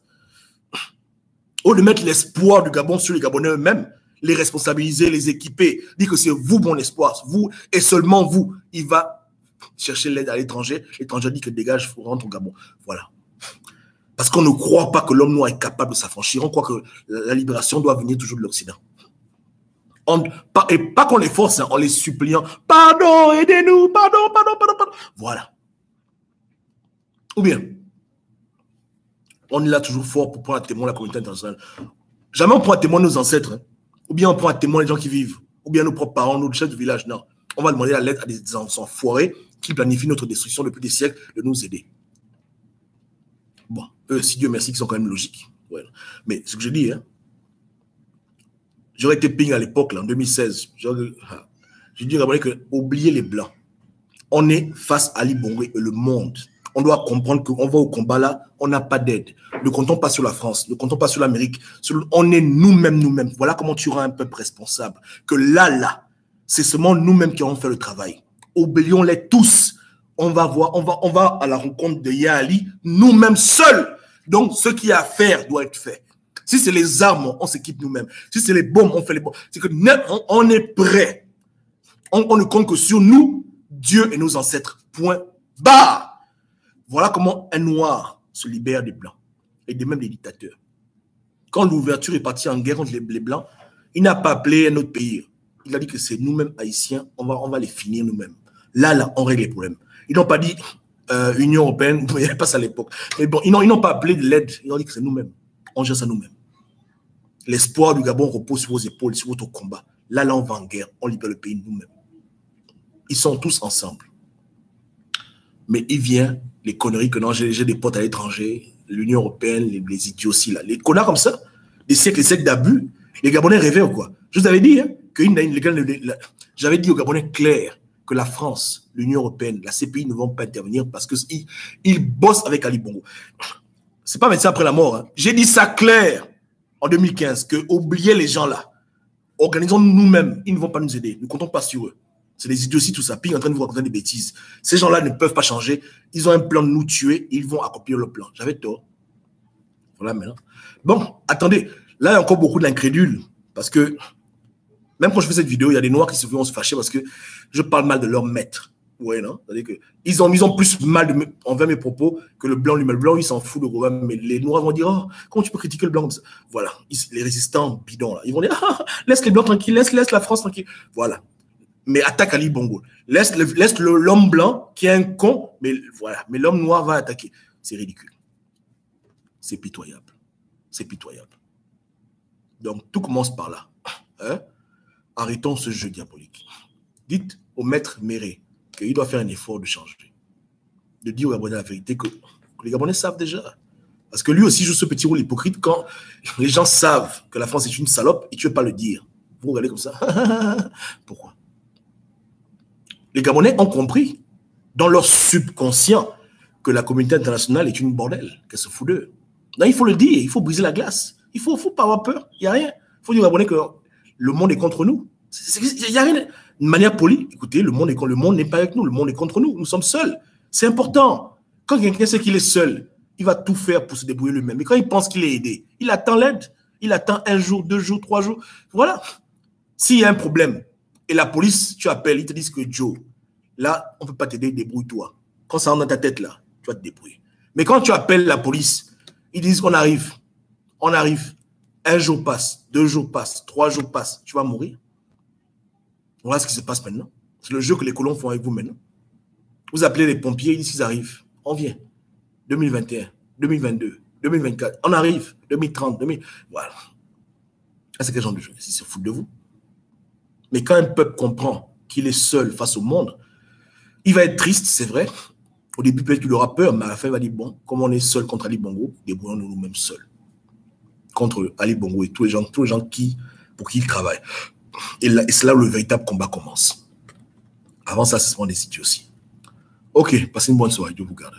Au lieu de mettre l'espoir du Gabon sur les Gabonais eux-mêmes, les responsabiliser, les équiper, dire que c'est vous mon espoir, vous et seulement vous, il va chercher l'aide à l'étranger. L'étranger dit que dégage, il faut rentrer au Gabon. Voilà. Parce qu'on ne croit pas que l'homme noir est capable de s'affranchir. On croit que la libération doit venir toujours de l'Occident. Et pas qu'on les force, hein, en les suppliant. Pardon, aidez-nous, pardon. Voilà. Ou bien, on est là toujours fort pour prendre à témoin la communauté internationale. Jamais on prend à témoin nos ancêtres. Hein. Ou bien on prend à témoin les gens qui vivent. Ou bien nos propres parents, nos chefs de village. Non. On va demander la lettre à des enfants foirés qui planifient notre destruction depuis des siècles de nous aider. Bon, eux, si Dieu merci, ils sont quand même logiques. Ouais. Mais ce que je dis, hein, j'aurais été Ping à l'époque, en 2016. J'ai dit que oubliez les Blancs. On est face à Ali Bongo et le monde. On doit comprendre qu'on va au combat là, on n'a pas d'aide. Ne comptons pas sur la France, ne comptons pas sur l'Amérique. On est nous-mêmes. Voilà comment tu rends un peuple responsable. Que là, c'est seulement nous-mêmes qui allons faire le travail. Obéissons-les tous. On va à la rencontre de Yali, nous-mêmes seuls. Donc, ce qui a à faire doit être fait. Si c'est les armes, on s'équipe nous-mêmes. Si c'est les bombes, on fait les bombes. C'est que on est prêt. On ne compte que sur nous, Dieu et nos ancêtres. Point barre. Voilà comment un noir se libère des blancs et de même des dictateurs. Quand l'ouverture est partie en guerre contre les blancs, il n'a pas appelé un autre pays. Il a dit que c'est nous-mêmes haïtiens, on va les finir nous-mêmes. Là, on règle les problèmes. Ils n'ont pas dit Union européenne, il n'y avait pas ça à l'époque. Mais bon, ils n'ont pas appelé de l'aide, ils ont dit que c'est nous-mêmes. On gère ça nous-mêmes. L'espoir du Gabon repose sur vos épaules, sur votre combat. Là, on va en guerre, on libère le pays nous-mêmes. Ils sont tous ensemble. Mais il vient, les conneries que non, j'ai des potes à l'étranger, l'Union européenne, les idioties là, les connards comme ça, des siècles et siècles d'abus, les Gabonais rêvaient ou quoi? Je vous avais dit, hein, j'avais dit aux Gabonais clair que la France, l'Union européenne, la CPI ne vont pas intervenir parce qu'ils bossent avec Ali Bongo. C'est pas médecin après la mort. Hein. J'ai dit ça clair en 2015, que oubliez les gens là. Organisons nous-mêmes, ils ne vont pas nous aider. Ne comptons pas sur eux. C'est des idioties, tout ça. Puis ils sont en train de vous raconter des bêtises. Ces gens-là ne peuvent pas changer. Ils ont un plan de nous tuer. Ils vont accomplir le plan. J'avais tort. Voilà maintenant. Bon, attendez. Là, il y a encore beaucoup d'incrédules. Parce que, même quand je fais cette vidéo, il y a des Noirs qui vont se fâcher parce que je parle mal de leur maître. Ouais, non? C'est-à-dire que ils ont plus mal envers mes propos que le blanc lui-même. Le blanc, il s'en fout de gros. Mais les Noirs vont dire, oh, comment tu peux critiquer le blanc comme ça? Voilà. Les résistants bidons, là. Ils vont dire, ah, laisse les blancs tranquilles, laisse la France tranquille. Voilà. Mais attaque Ali Bongo. Laisse l'homme blanc qui est un con, mais voilà. Mais l'homme noir va attaquer. C'est ridicule. C'est pitoyable. C'est pitoyable. Donc, tout commence par là. Hein? Arrêtons ce jeu diabolique. Dites au maître Méré qu'il doit faire un effort de changer. De dire aux Gabonais la vérité que les Gabonais savent déjà. Parce que lui aussi joue ce petit rôle hypocrite quand les gens savent que la France est une salope et tu ne veux pas le dire. Vous regardez comme ça. Pourquoi? Les Gabonais ont compris dans leur subconscient que la communauté internationale est une bordel, qu'elle se fout d'eux. Là, il faut le dire, il faut briser la glace. Il ne faut pas avoir peur, il n'y a rien. Il faut dire aux Gabonais que le monde est contre nous. Il n'y a rien. De manière polie, écoutez, le monde n'est pas avec nous, le monde est contre nous, nous sommes seuls. C'est important. Quand quelqu'un sait qu'il est seul, il va tout faire pour se débrouiller lui-même. Mais quand il pense qu'il est aidé, il attend l'aide. Il attend 1 jour, 2 jours, 3 jours. Voilà. S'il y a un problème, et la police, tu appelles, ils te disent que Joe, là, on ne peut pas t'aider, débrouille-toi. Quand ça rentre dans ta tête, là, tu vas te débrouiller. Mais quand tu appelles la police, ils disent qu'on arrive. On arrive. 1 jour passe, 2 jours passent, 3 jours passent. Tu vas mourir. Voilà ce qui se passe maintenant. C'est le jeu que les colons font avec vous maintenant. Vous appelez les pompiers, ils disent qu'ils arrivent. On vient. 2021, 2022, 2024. On arrive. 2030, 2000. Voilà. C'est quel genre de jeu? Ils se foutent de vous. Mais quand un peuple comprend qu'il est seul face au monde, il va être triste, c'est vrai. Au début, peut-être qu'il aura peur, mais à la fin, il va dire, bon, comme on est seul contre Ali Bongo, débrouillons-nous nous-mêmes seuls. Contre Ali Bongo et tous les gens pour qui il travaille. Et c'est là où le véritable combat commence. Avant ça, ce sont des idioties. Ok, passez une bonne soirée. Dieu vous garde.